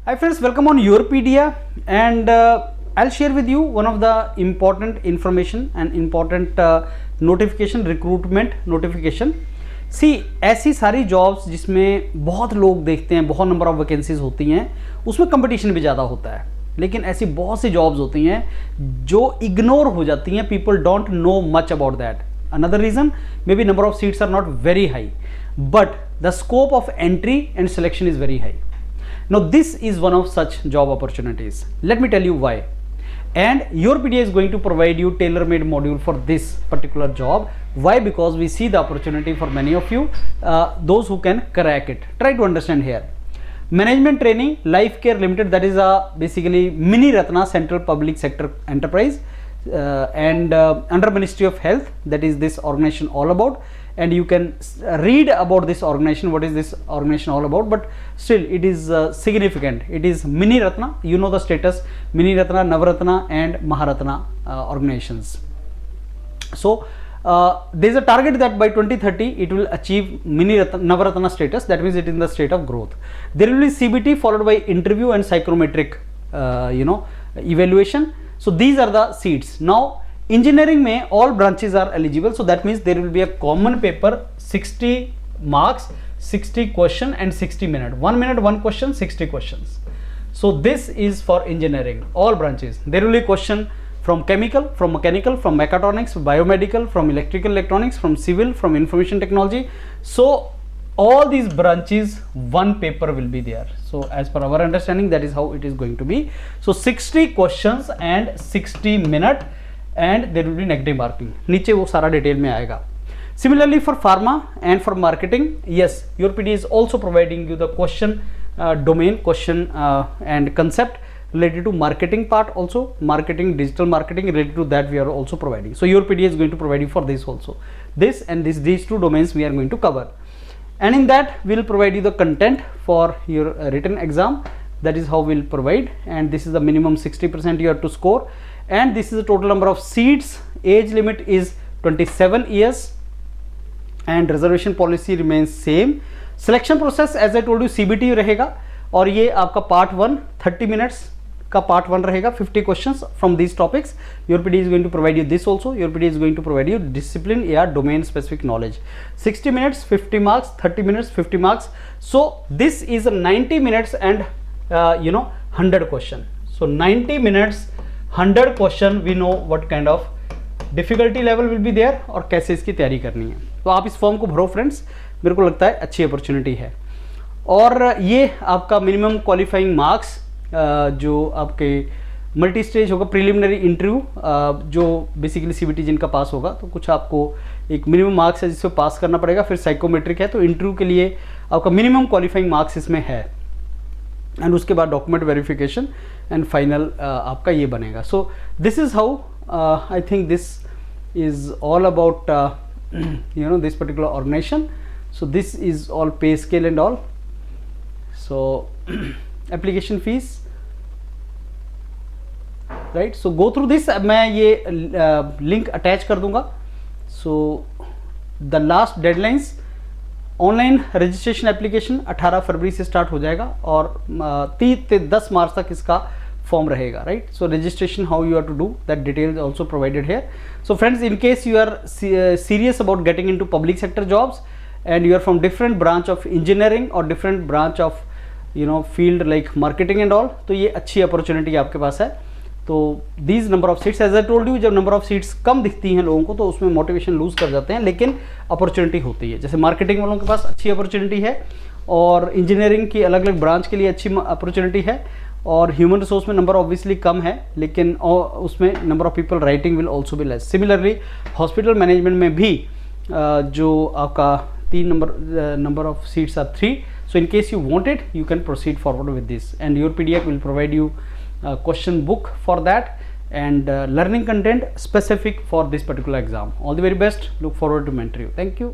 Hi friends, welcome on Yourpedia, and I'll share with you one of the important information and important notification, recruitment notification. See, ऐसी सारी jobs जिसमें बहुत लोग देखते हैं, बहुत नंबर ऑफ वैकेंसीज होती हैं, उसमें कंपटीशन भी ज़्यादा होता है, लेकिन ऐसी बहुत सी जॉब्स होती हैं जो इग्नोर हो जाती हैं. People don't know much about that. Another reason, maybe number of seats are not very high, but the scope of entry and selection is very high. Now this is one of such job opportunities. Let me tell you why. And Yourpedia is going to provide you tailor-made module for this particular job. Why? Because we see the opportunity for many of you, those who can crack it. Try to understand here. Management Training Life Care Limited, that is a basically mini Ratna Central Public Sector Enterprise, and under Ministry of Health, that is this organization all about. And you can read about this organization, what is this organization all about, but still it is significant. It is Mini Ratna, you know the status, Mini Ratna, Navaratna and Maharatna organizations. So there is a target that by 2030 it will achieve Mini Ratna, Navaratna status. That means it is in the state of growth. There will be CBT followed by interview and psychometric evaluation. So these are the seats. Now engineering में all branches are eligible, so that means there will be a common paper, 60 marks, 60 question and 60 minutes. 1 minute, 1 question, 60 questions. So this is for engineering, all branches. There will be question from chemical, from mechanical, from mechatronics, biomedical, from electrical electronics, from civil, from information technology. So all these branches, one paper will be there. So as per our understanding, that is how it is going to be. So 60 questions and 60 minutes. And there will be negative marking. नीचे वो सारा detail में आएगा. Similarly for pharma and for marketing, yes, Yourpedia is also providing you the question domain, question and concept related to marketing part also. Marketing, digital marketing related to that we are also providing. So Yourpedia is going to provide you for this also. This and these two domains we are going to cover. And in that we will provide you the content for your written exam. That is how we will provide. And this is the minimum 60% you have to score. And this is the total number of seats. Age limit is 27 years and reservation policy remains same. Selection process as I told you CBT रहेगा और ये आपका part 1 30 minutes का part 1 रहेगा, 50 questions from these topics. Yourpedia is going to provide you this also. Yourpedia is going to provide you discipline या domain specific knowledge. 60 minutes 50 marks, 30 minutes 50 marks. So this is a 90 minutes and 100 question. So 90 minutes 100 question, we know what kind of difficulty level will be there और कैसे इसकी तैयारी करनी है. तो आप इस फॉर्म को भरो फ्रेंड्स, मेरे को लगता है अच्छी अपॉर्चुनिटी है. और ये आपका मिनिमम क्वालिफाइंग मार्क्स जो आपके मल्टी स्टेज होगा, प्रिलिमिनरी इंटरव्यू जो बेसिकली CBT जिनका पास होगा, तो कुछ आपको एक मिनिमम मार्क्स है जिसको पास करना पड़ेगा. फिर साइकोमेट्रिक है, तो इंटरव्यू के लिए आपका मिनिमम क्वालिफाइंग मार्क्स इसमें है. एंड उसके बाद डॉक्यूमेंट वेरिफिकेशन एंड फाइनल आपका ये बनेगा. So this is how I think this is all about this particular organisation. So this is all pay scale and all. So application fees, right. So go through this. मैं ये link attach कर दूंगा. So the last deadlines, online registration application 18 फरवरी से start हो जाएगा और 10 मार्च तक इसका फॉर्म रहेगा, right. So registration how you are to do that details also provided here. So friends, in case you are serious about getting into public sector jobs and you are from different branch of engineering और different branch of field like marketing and all, तो ये अच्छी opportunity आपके पास है. तो these number of seats, as I told you, जब number of seats कम दिखती हैं लोगों को तो उसमें मोटिवेशन लूज कर जाते हैं, लेकिन अपॉर्चुनिटी होती है. जैसे मार्केटिंग वालों के पास अच्छी अपॉर्चुनिटी है और इंजीनियरिंग की अलग अलग ब्रांच के लिए अच्छी अपॉर्चुनिटी है. और ह्यूमन रिसोर्स में नंबर ऑब्वियसली कम है, लेकिन उसमें number of people writing will also be less. Similarly hospital management में भी जो आपका 3 number of seats are 3. So in case you want it, you can proceed forward with this and Yourpedia will provide you question book for that and learning content specific for this particular exam. All the very best. Look forward to mentor you. Thank you.